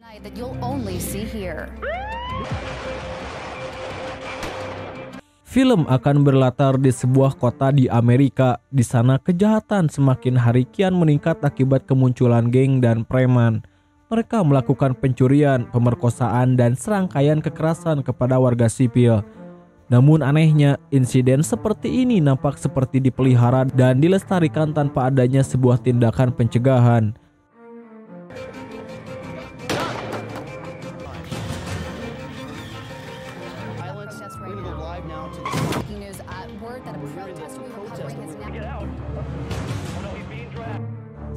That you'll only see here. Film akan berlatar di sebuah kota di Amerika. Di sana kejahatan semakin hari kian meningkat akibat kemunculan geng dan preman. Mereka melakukan pencurian, pemerkosaan, dan serangkaian kekerasan kepada warga sipil. Namun anehnya, insiden seperti ini nampak seperti dipelihara dan dilestarikan tanpa adanya sebuah tindakan pencegahan.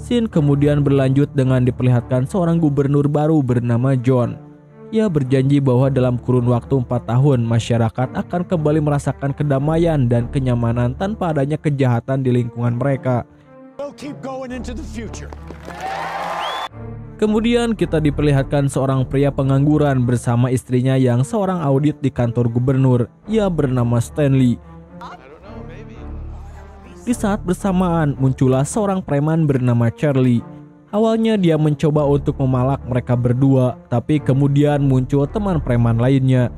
Scene kemudian berlanjut dengan diperlihatkan seorang gubernur baru bernama John. Ia berjanji bahwa dalam kurun waktu 4 tahun masyarakat akan kembali merasakan kedamaian dan kenyamanan tanpa adanya kejahatan di lingkungan mereka. Kemudian kita diperlihatkan seorang pria pengangguran bersama istrinya yang seorang audit di kantor gubernur. Ia bernama Stanley. Di saat bersamaan muncullah seorang preman bernama Charlie. Awalnya dia mencoba untuk memalak mereka berdua, tapi kemudian muncul teman preman lainnya,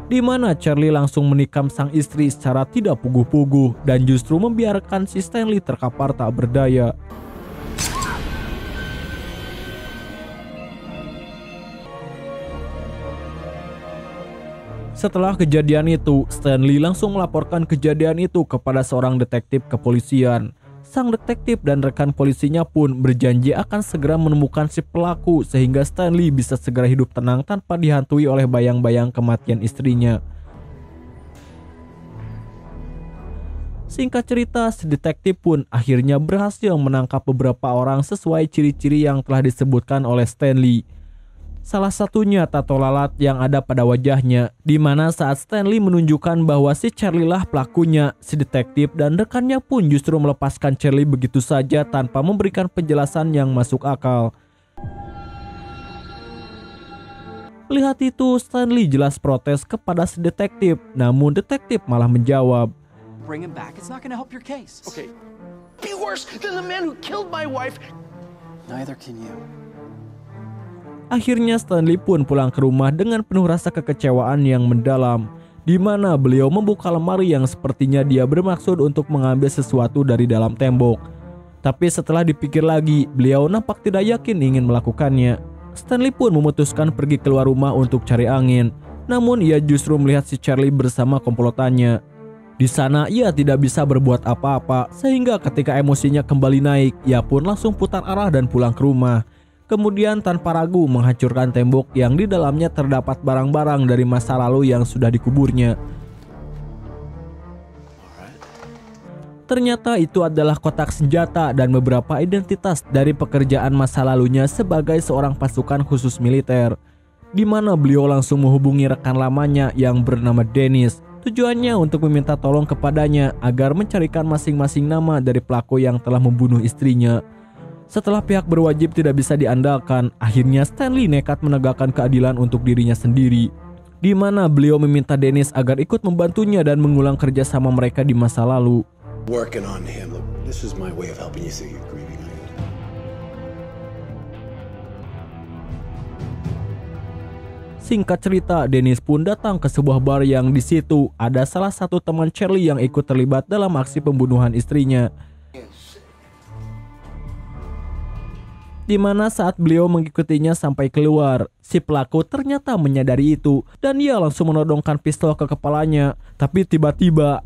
di mana Charlie langsung menikam sang istri secara tidak puguh-puguh dan justru membiarkan si Stanley terkapar tak berdaya. Setelah kejadian itu, Stanley langsung melaporkan kejadian itu kepada seorang detektif kepolisian. Sang detektif dan rekan polisinya pun berjanji akan segera menemukan si pelaku sehingga Stanley bisa segera hidup tenang tanpa dihantui oleh bayang-bayang kematian istrinya. Singkat cerita, si detektif pun akhirnya berhasil menangkap beberapa orang sesuai ciri-ciri yang telah disebutkan oleh Stanley. Salah satunya tato lalat yang ada pada wajahnya, di mana saat Stanley menunjukkan bahwa si Charlie lah pelakunya, si detektif dan rekannya pun justru melepaskan Charlie begitu saja tanpa memberikan penjelasan yang masuk akal. Melihat itu, Stanley jelas protes kepada si detektif, namun detektif malah menjawab, "Bring him back. It's not going to help your case." Okay. Be worse than the man who killed my wife. Neither can you. Akhirnya Stanley pun pulang ke rumah dengan penuh rasa kekecewaan yang mendalam, di mana beliau membuka lemari yang sepertinya dia bermaksud untuk mengambil sesuatu dari dalam tembok. Tapi setelah dipikir lagi, beliau nampak tidak yakin ingin melakukannya. Stanley pun memutuskan pergi keluar rumah untuk cari angin, namun ia justru melihat si Charlie bersama komplotannya. Di sana ia tidak bisa berbuat apa-apa, sehingga ketika emosinya kembali naik, ia pun langsung putar arah dan pulang ke rumah. Kemudian tanpa ragu menghancurkan tembok yang di dalamnya terdapat barang-barang dari masa lalu yang sudah dikuburnya. Ternyata itu adalah kotak senjata dan beberapa identitas dari pekerjaan masa lalunya sebagai seorang pasukan khusus militer, di mana beliau langsung menghubungi rekan lamanya yang bernama Dennis. Tujuannya untuk meminta tolong kepadanya agar mencarikan masing-masing nama dari pelaku yang telah membunuh istrinya. Setelah pihak berwajib tidak bisa diandalkan, akhirnya Stanley nekat menegakkan keadilan untuk dirinya sendiri, di mana beliau meminta Dennis agar ikut membantunya dan mengulang kerjasama mereka di masa lalu. Singkat cerita, Dennis pun datang ke sebuah bar yang di situ ada salah satu teman Charlie yang ikut terlibat dalam aksi pembunuhan istrinya. Di mana saat beliau mengikutinya sampai keluar, si pelaku ternyata menyadari itu dan ia langsung menodongkan pistol ke kepalanya. Tapi tiba-tiba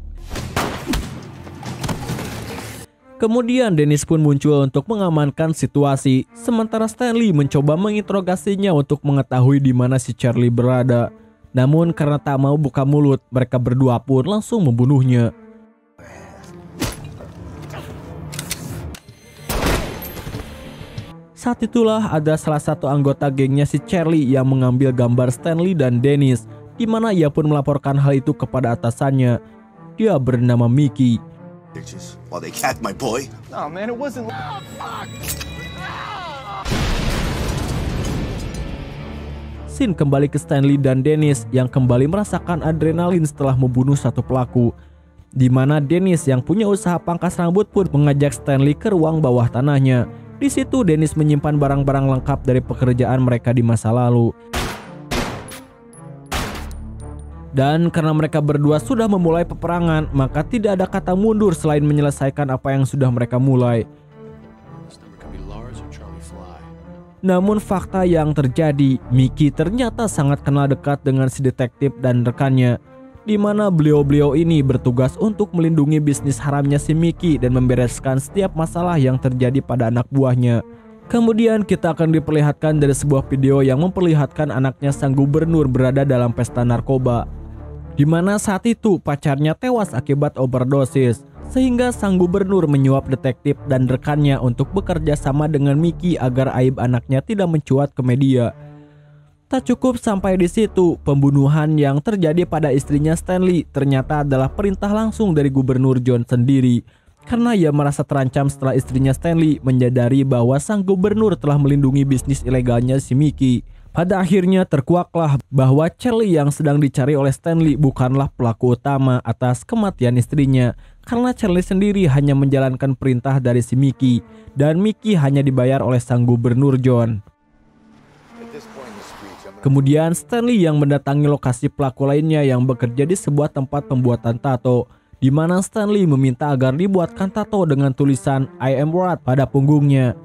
kemudian Dennis pun muncul untuk mengamankan situasi, sementara Stanley mencoba menginterogasinya untuk mengetahui di mana si Charlie berada. Namun karena tak mau buka mulut, mereka berdua pun langsung membunuhnya. Saat itulah ada salah satu anggota gengnya si Charlie yang mengambil gambar Stanley dan Dennis, di mana ia pun melaporkan hal itu kepada atasannya. Dia bernama Mickey. Scene kembali ke Stanley dan Dennis yang kembali merasakan adrenalin setelah membunuh satu pelaku, di mana Dennis yang punya usaha pangkas rambut pun mengajak Stanley ke ruang bawah tanahnya. Di situ Dennis menyimpan barang-barang lengkap dari pekerjaan mereka di masa lalu. Dan karena mereka berdua sudah memulai peperangan, maka tidak ada kata mundur selain menyelesaikan apa yang sudah mereka mulai. Namun fakta yang terjadi, Mickey ternyata sangat kenal dekat dengan si detektif dan rekannya, di mana beliau-beliau ini bertugas untuk melindungi bisnis haramnya si Mickey dan membereskan setiap masalah yang terjadi pada anak buahnya. Kemudian kita akan diperlihatkan dari sebuah video yang memperlihatkan anaknya sang gubernur berada dalam pesta narkoba, di mana saat itu pacarnya tewas akibat overdosis, sehingga sang gubernur menyuap detektif dan rekannya untuk bekerja sama dengan Mickey agar aib anaknya tidak mencuat ke media. Tak cukup sampai di situ, pembunuhan yang terjadi pada istrinya Stanley ternyata adalah perintah langsung dari Gubernur John sendiri, karena ia merasa terancam setelah istrinya Stanley menyadari bahwa sang gubernur telah melindungi bisnis ilegalnya si Mickey. Pada akhirnya terkuaklah bahwa Charlie yang sedang dicari oleh Stanley bukanlah pelaku utama atas kematian istrinya, karena Charlie sendiri hanya menjalankan perintah dari si Mickey, dan Mickey hanya dibayar oleh sang gubernur John. Kemudian Stanley yang mendatangi lokasi pelaku lainnya yang bekerja di sebuah tempat pembuatan tato, di mana Stanley meminta agar dibuatkan tato dengan tulisan I am Rod pada punggungnya.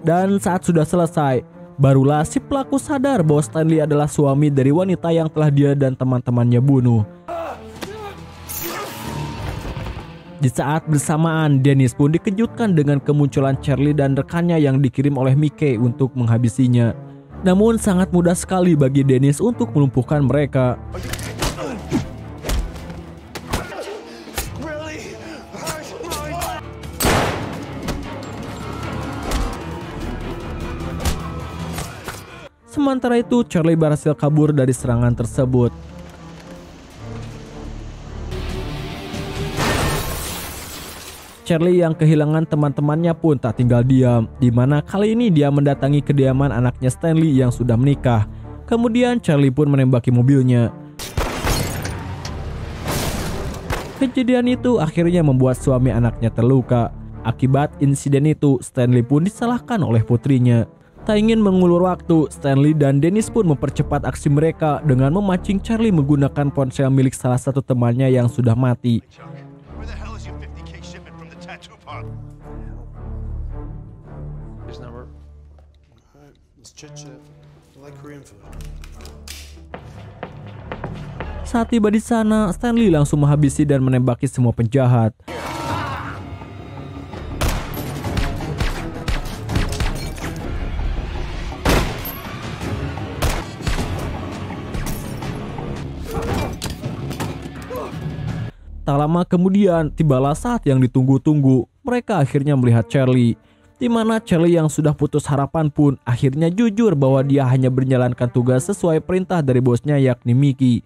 Dan saat sudah selesai, barulah si pelaku sadar bahwa Stanley adalah suami dari wanita yang telah dia dan teman-temannya bunuh. Di saat bersamaan, Dennis pun dikejutkan dengan kemunculan Charlie dan rekannya yang dikirim oleh Mickey untuk menghabisinya. Namun sangat mudah sekali bagi Dennis untuk melumpuhkan mereka. Sementara itu, Charlie berhasil kabur dari serangan tersebut. Charlie yang kehilangan teman-temannya pun tak tinggal diam, di mana kali ini dia mendatangi kediaman anaknya Stanley yang sudah menikah. Kemudian Charlie pun menembaki mobilnya. Kejadian itu akhirnya membuat suami anaknya terluka. Akibat insiden itu, Stanley pun disalahkan oleh putrinya. Tak ingin mengulur waktu, Stanley dan Dennis pun mempercepat aksi mereka dengan memancing Charlie menggunakan ponsel milik salah satu temannya yang sudah mati. Saat tiba di sana, Stanley langsung menghabisi dan menembaki semua penjahat. Tak lama kemudian, tibalah saat yang ditunggu-tunggu. Mereka akhirnya melihat Charlie, di mana Charlie yang sudah putus harapan pun akhirnya jujur bahwa dia hanya menjalankan tugas sesuai perintah dari bosnya yakni Mickey.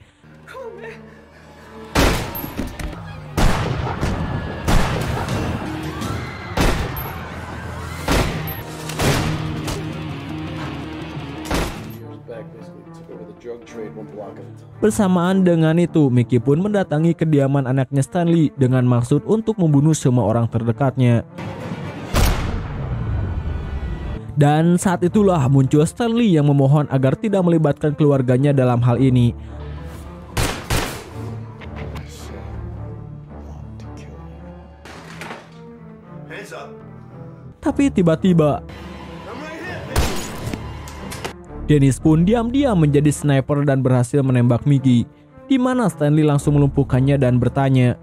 Bersamaan dengan itu, Mickey pun mendatangi kediaman anaknya Stanley dengan maksud untuk membunuh semua orang terdekatnya. Dan saat itulah muncul Stanley yang memohon agar tidak melibatkan keluarganya dalam hal ini. Tapi tiba-tiba Dennis pun diam-diam menjadi sniper dan berhasil menembak Mickey, di mana Stanley langsung melumpuhkannya dan bertanya.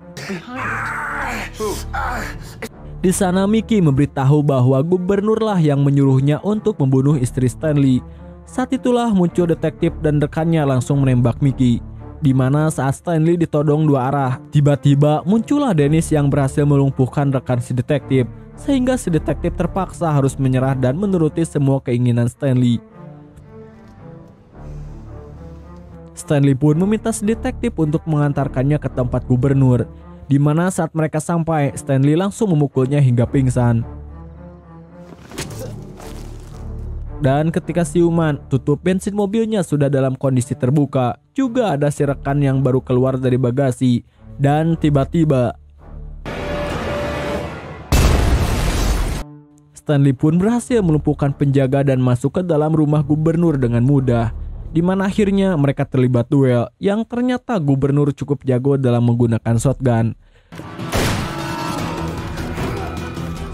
Di sana Mickey memberitahu bahwa gubernurlah yang menyuruhnya untuk membunuh istri Stanley. Saat itulah muncul detektif dan rekannya langsung menembak Mickey, di mana saat Stanley ditodong dua arah, tiba-tiba muncullah Dennis yang berhasil melumpuhkan rekan si detektif, sehingga si detektif terpaksa harus menyerah dan menuruti semua keinginan Stanley. Stanley pun meminta si detektif untuk mengantarkannya ke tempat gubernur, di mana saat mereka sampai, Stanley langsung memukulnya hingga pingsan. Dan ketika siuman, tutup bensin mobilnya sudah dalam kondisi terbuka. Juga ada si rekan yang baru keluar dari bagasi. Dan tiba-tiba Stanley pun berhasil melumpuhkan penjaga dan masuk ke dalam rumah gubernur dengan mudah, di mana akhirnya mereka terlibat duel yang ternyata gubernur cukup jago dalam menggunakan shotgun.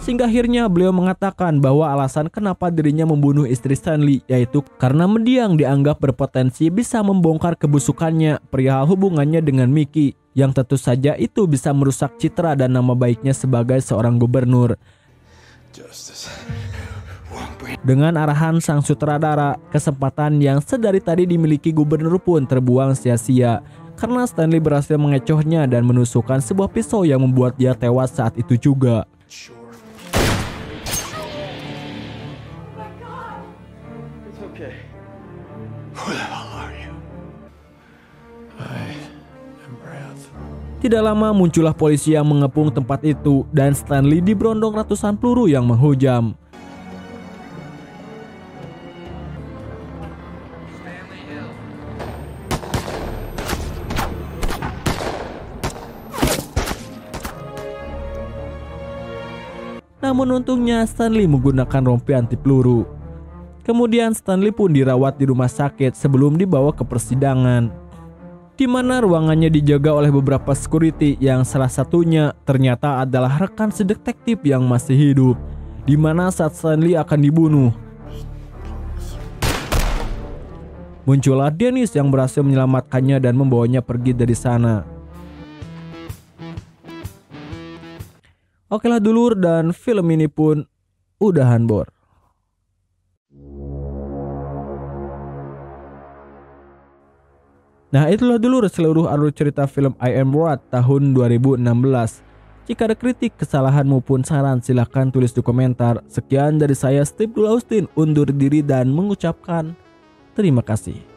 Sehingga akhirnya beliau mengatakan bahwa alasan kenapa dirinya membunuh istri Stanley yaitu karena mendiang dianggap berpotensi bisa membongkar kebusukannya perihal hubungannya dengan Mickey, yang tentu saja itu bisa merusak citra dan nama baiknya sebagai seorang gubernur. Dengan arahan sang sutradara, kesempatan yang sedari tadi dimiliki gubernur pun terbuang sia-sia karena Stanley berhasil mengecohnya dan menusukkan sebuah pisau yang membuat dia tewas saat itu juga. Tidak lama muncullah polisi yang mengepung tempat itu dan Stanley diberondong ratusan peluru yang menghujam. Namun untungnya Stanley menggunakan rompi anti peluru. Kemudian Stanley pun dirawat di rumah sakit sebelum dibawa ke persidangan, di mana ruangannya dijaga oleh beberapa security yang salah satunya ternyata adalah rekan sedetektif yang masih hidup, di mana saat Stanley akan dibunuh, muncullah Dennis yang berhasil menyelamatkannya dan membawanya pergi dari sana. Okelah dulur, dan film ini pun udahan bor. Nah, itulah dulu seluruh alur cerita film I Am Breath tahun 2016. Jika ada kritik, kesalahan maupun saran, silahkan tulis di komentar. Sekian dari saya, Steve Dula Austin, undur diri dan mengucapkan terima kasih.